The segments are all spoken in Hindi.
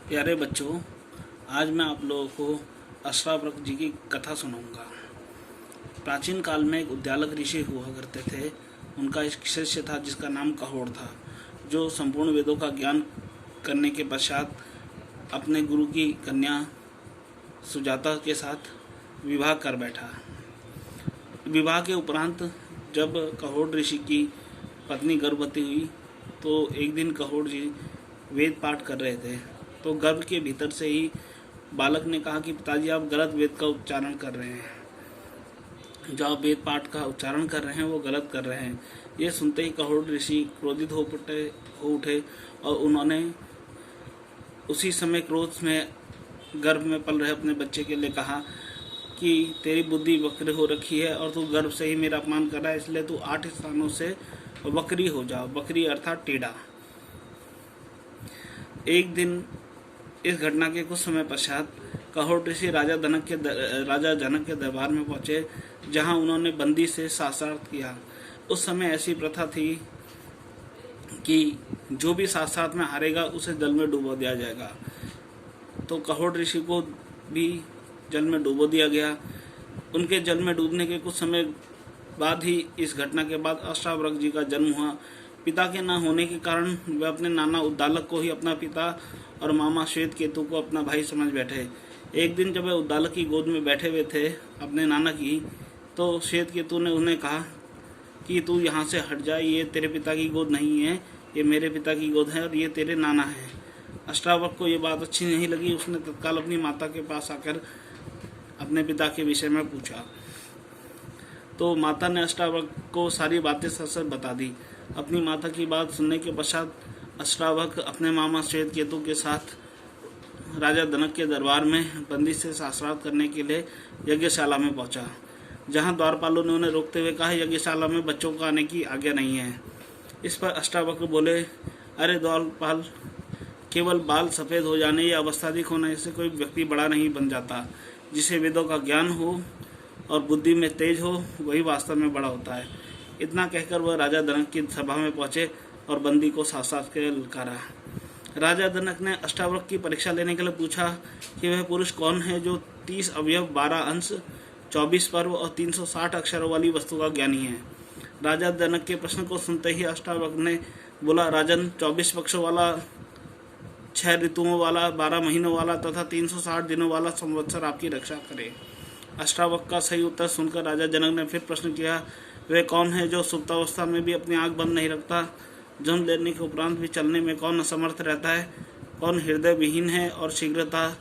प्यारे बच्चों, आज मैं आप लोगों को अष्टावक्र जी की कथा सुनाऊंगा। प्राचीन काल में एक उद्दालक ऋषि हुआ करते थे। उनका एक शिष्य था जिसका नाम कहोड़ था, जो संपूर्ण वेदों का ज्ञान करने के पश्चात अपने गुरु की कन्या सुजाता के साथ विवाह कर बैठा। विवाह के उपरांत जब कहोड़ ऋषि की पत्नी गर्भवती हुई तो एक दिन कहोड़ जी वेद पाठ कर रहे थे, तो गर्भ के भीतर से ही बालक ने कहा कि पिताजी, आप गलत वेद का उच्चारण कर रहे हैं। जो आप वेद पाठ का उच्चारण कर रहे हैं वो गलत कर रहे हैं। ये सुनते ही कहोड़ ऋषि क्रोधित हो उठे और उन्होंने उसी समय क्रोध में गर्भ में पल रहे अपने बच्चे के लिए कहा कि तेरी बुद्धि वक्र हो रखी है और तू गर्भ से ही मेरा अपमान कर रहा है, इसलिए तू 8 स्थानों से वक्री हो जाओ। वक्री अर्थात टेढ़ा। एक दिन इस घटना के कुछ समय पश्चात कहोड़ ऋषि राजा जनक के दरबार में पहुंचे, जहां उन्होंने बंदी से शास्त्रार्थ किया। उस समय ऐसी प्रथा थी कि जो भी शास्त्रार्थ में हारेगा उसे जल में डुबो दिया जाएगा। तो कहोड़ ऋषि को भी जल में डुबो दिया गया। उनके जल में डूबने के कुछ समय बाद ही इस घटना के बाद अष्टावक्र जी का जन्म हुआ। पिता के न होने के कारण वे अपने नाना उद्दालक को ही अपना पिता और मामा श्वेत केतु को अपना भाई समझ बैठे। एक दिन जब वे उद्दालक की गोद में बैठे हुए थे अपने नाना की, तो श्वेत केतु ने उन्हें कहा कि तू यहाँ से हट जा, ये तेरे पिता की गोद नहीं है, ये मेरे पिता की गोद है और ये तेरे नाना है। अष्टावक्र को ये बात अच्छी नहीं लगी। उसने तत्काल अपनी माता के पास आकर अपने पिता के विषय में पूछा। तो माता ने अष्टावक्र को सारी बातें सच बता दी। अपनी माता की बात सुनने के पश्चात अष्टावक्र अपने मामा श्वेत केतु के साथ राजा जनक के दरबार में बंदी से शास्त्रार्थ करने के लिए यज्ञशाला में पहुंचा, जहां द्वारपालों ने उन्हें रोकते हुए कहा, यज्ञशाला में बच्चों को आने की आज्ञा नहीं है। इस पर अष्टावक्र बोले, अरे द्वारपाल, केवल बाल सफ़ेद हो जाने या अवस्थाधिक होने से कोई व्यक्ति बड़ा नहीं बन जाता। जिसे वेदों का ज्ञान हो और बुद्धि में तेज हो वही वास्तव में बड़ा होता है। इतना कहकर वह राजा जनक की सभा में पहुंचे और बंदी को शास्त्रार्थ के लिए ललकारा। राजा जनक ने अष्टावक्र की परीक्षा लेने के लिए पूछा कि वह पुरुष कौन है जो 30 अवयव, 12 अंश, 24 पर्व और 360 अक्षरों वाली वस्तु का ज्ञानी है। राजा जनक के प्रश्न को सुनते ही अष्टावक्र ने बोला, राजन, 24 पक्षों वाला, 6 ऋतुओं वाला, 12 महीनों वाला तथा 360 दिनों वाला संवत्सर आपकी रक्षा करे। अष्टावक्र का सही उत्तर सुनकर राजा जनक ने फिर प्रश्न किया, वह कौन है जो सुप्तावस्था में भी अपनी आंख बंद नहीं रखता? जन्म लेने के उपरांत भी चलने में कौन असमर्थ रहता है? कौन हृदय विहीन है और शीघ्रता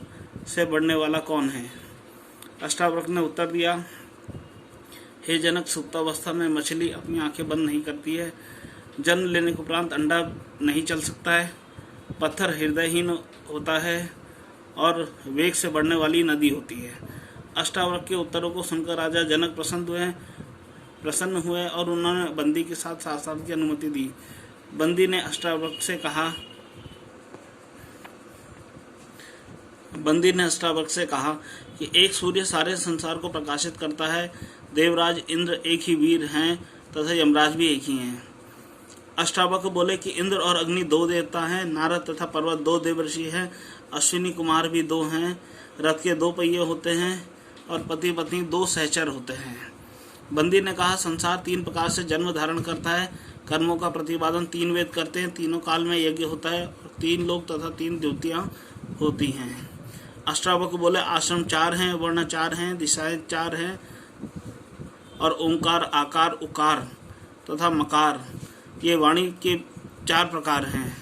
से बढ़ने वाला कौन है? अष्टावक्र ने उत्तर दिया, हे जनक, सुप्तावस्था में मछली अपनी आंखें बंद नहीं करती है। जन्म लेने के उपरांत अंडा नहीं चल सकता है। पत्थर हृदयहीन होता है और वेग से बढ़ने वाली नदी होती है। अष्टावक्र के उत्तरों को सुनकर राजा जनक प्रसन्न हुए और उन्होंने बंदी के साथ शास्त्रार्थ की अनुमति दी। बंदी ने अष्टावक्र से कहा कि एक सूर्य सारे संसार को प्रकाशित करता है। देवराज इंद्र एक ही वीर हैं तथा यमराज भी एक ही हैं। अष्टावक्र बोले कि इंद्र और अग्नि 2 देवता हैं, नारद तथा पर्वत 2 देवर्षि हैं, अश्विनी कुमार भी 2 हैं, रथ के 2 पहिए होते हैं और पति पत्नी 2 सहचर होते हैं। बंदी ने कहा, संसार 3 प्रकार से जन्म धारण करता है। कर्मों का प्रतिपादन 3 वेद करते हैं, तीनों काल में यज्ञ होता है और 3 लोक तथा 3 द्युतियाँ होती हैं। अष्टावक्र बोले, आश्रम 4 हैं, वर्ण 4 हैं, दिशाएं 4 हैं और ओंकार, आकार, उकार तथा मकार, ये वाणी के 4 प्रकार हैं।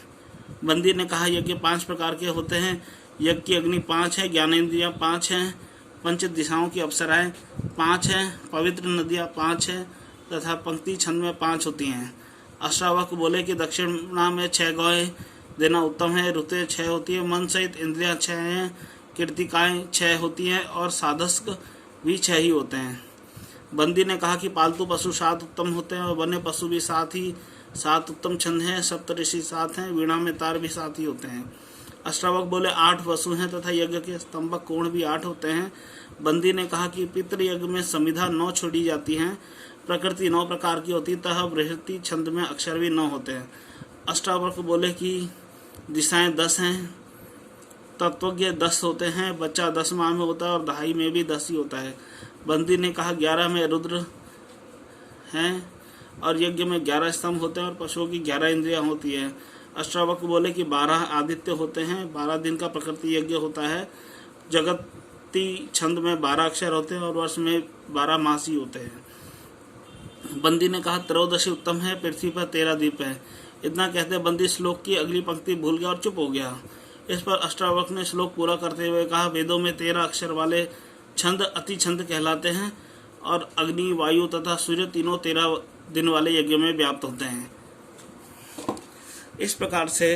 बंदी ने कहा, यज्ञ 5 प्रकार के होते हैं। यज्ञ की अग्नि 5 है, ज्ञानेंद्रियाँ 5 हैं, पंच दिशाओं की अप्सराएं 5 हैं, पवित्र नदियाँ 5 हैं तथा पंक्ति छंद में 5 होती हैं। अष्टावक्र बोले कि दक्षिणा में 6 गौएं देना उत्तम है, रुतें 6 होती है, मन सहित इंद्रियां 6 हैं, कीर्तिकाएँ 6 होती हैं और साधस्क भी 6 ही होते हैं। बंदी ने कहा कि पालतू पशु 7 उत्तम होते हैं और वन्य पशु भी 7 उत्तम छंद हैं, सप्तऋषि 7 हैं, वीणा में तार भी 7 ही होते हैं। अष्टावक्र बोले, 8 वसु हैं तथा यज्ञ के स्तंभक कोण भी 8 होते हैं। बंदी ने कहा कि पितृयज्ञ में संविधा 9 छोड़ी जाती हैं, प्रकृति 9 प्रकार की होती, तथा बृहति छंद में अक्षर भी 9 होते हैं। अष्टावक्र बोले कि दिशाएं 10 हैं तत्वज्ञ 10 होते हैं, बच्चा 10 माह में होता है और दहाई में भी 10 ही होता है। बंदी ने कहा 11 में रुद्र हैं और यज्ञ में 11 स्तंभ होते हैं और पशुओं की 11 इंद्रियां होती है। अष्टावक्र बोले कि 12 आदित्य होते हैं, 12 दिन का प्रकृति यज्ञ होता है। जगती छंद में 12 अक्षर होते हैं और वर्ष में 12 मास ही होते हैं। बंदी ने कहा त्रयोदशी उत्तम है, पृथ्वी पर 13 द्वीप है। इतना कहते बंदी श्लोक की अगली पंक्ति भूल गया और चुप हो गया। इस पर अष्टावक्र ने श्लोक पूरा करते हुए कहा वेदों में 13 अक्षर वाले छंद अति छंद कहलाते हैं और अग्नि, वायु तथा सूर्य तीनों 13 दिन वाले यज्ञ में व्याप्त होते हैं। इस प्रकार से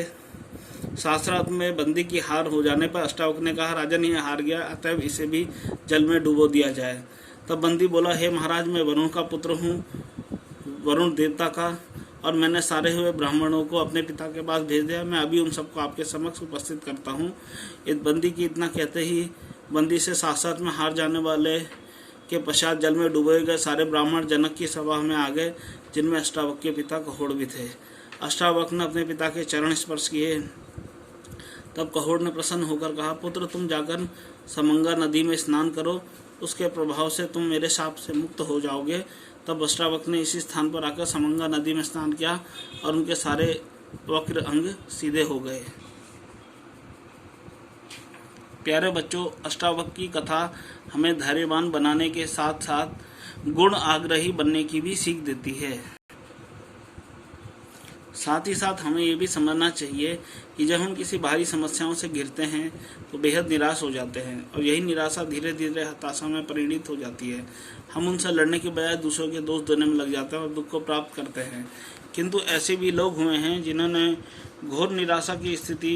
शास्त्रार्थ में बंदी की हार हो जाने पर अष्टावक्र ने कहा राजन ये हार गया, अतएव इसे भी जल में डुबो दिया जाए। तब बंदी बोला हे महाराज, मैं वरुण का पुत्र हूँ, वरुण देवता का, और मैंने सारे हुए ब्राह्मणों को अपने पिता के पास भेज दिया। मैं अभी उन सबको आपके समक्ष उपस्थित करता हूँ। इस बंदी की इतना कहते ही बंदी से शास्त्रार्थ में हार जाने वाले के पश्चात जल में डूबे गए सारे ब्राह्मण जनक की सभा में आ गए, जिनमें अष्टावक्र के पिता कहोड़ भी थे। अष्टावक्र ने अपने पिता के चरण स्पर्श किए। तब कहोड़ ने प्रसन्न होकर कहा पुत्र, तुम जाकर समंगा नदी में स्नान करो, उसके प्रभाव से तुम मेरे शाप से मुक्त हो जाओगे। तब अष्टावक्र ने इसी स्थान पर आकर समंगा नदी में स्नान किया और उनके सारे वक्र अंग सीधे हो गए। प्यारे बच्चों, अष्टावक्र की कथा हमें धैर्यवान बनाने के साथ साथ गुण आग्रही बनने की भी सीख देती है। साथ ही साथ हमें ये भी समझना चाहिए कि जब हम किसी भारी समस्याओं से घिरते हैं तो बेहद निराश हो जाते हैं और यही निराशा धीरे धीरे हताशा में परिणित हो जाती है। हम उनसे लड़ने के बजाय दूसरों के दोष देने में लग जाते हैं और दुख को प्राप्त करते हैं। किंतु ऐसे भी लोग हुए हैं जिन्होंने घोर निराशा की स्थिति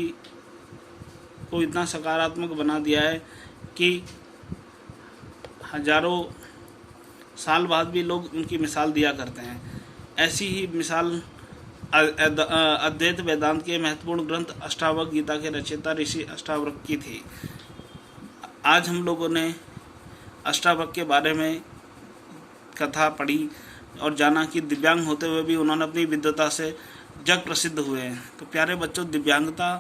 को इतना सकारात्मक बना दिया है कि हजारों साल बाद भी लोग उनकी मिसाल दिया करते हैं। ऐसी ही मिसाल अद्वैत वेदांत के महत्वपूर्ण ग्रंथ अष्टावक्र गीता के रचयिता ऋषि अष्टावक्र की थी। आज हम लोगों ने अष्टावक्र के बारे में कथा पढ़ी और जाना कि दिव्यांग होते हुए भी उन्होंने अपनी विद्वता से जग प्रसिद्ध हुए हैं। तो प्यारे बच्चों, दिव्यांगता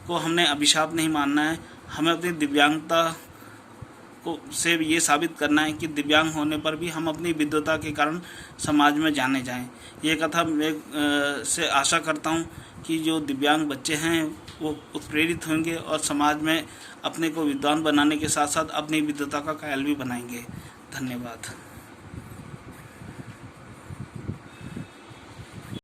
को हमने अभिशाप नहीं मानना है। हमें अपनी दिव्यांगता को से ये साबित करना है कि दिव्यांग होने पर भी हम अपनी विद्वता के कारण समाज में जाने जाएं। ये कथा मैं से आशा करता हूँ कि जो दिव्यांग बच्चे हैं वो उत्प्रेरित होंगे और समाज में अपने को विद्वान बनाने के साथ साथ अपनी विद्वता का कायल भी बनाएंगे। धन्यवाद।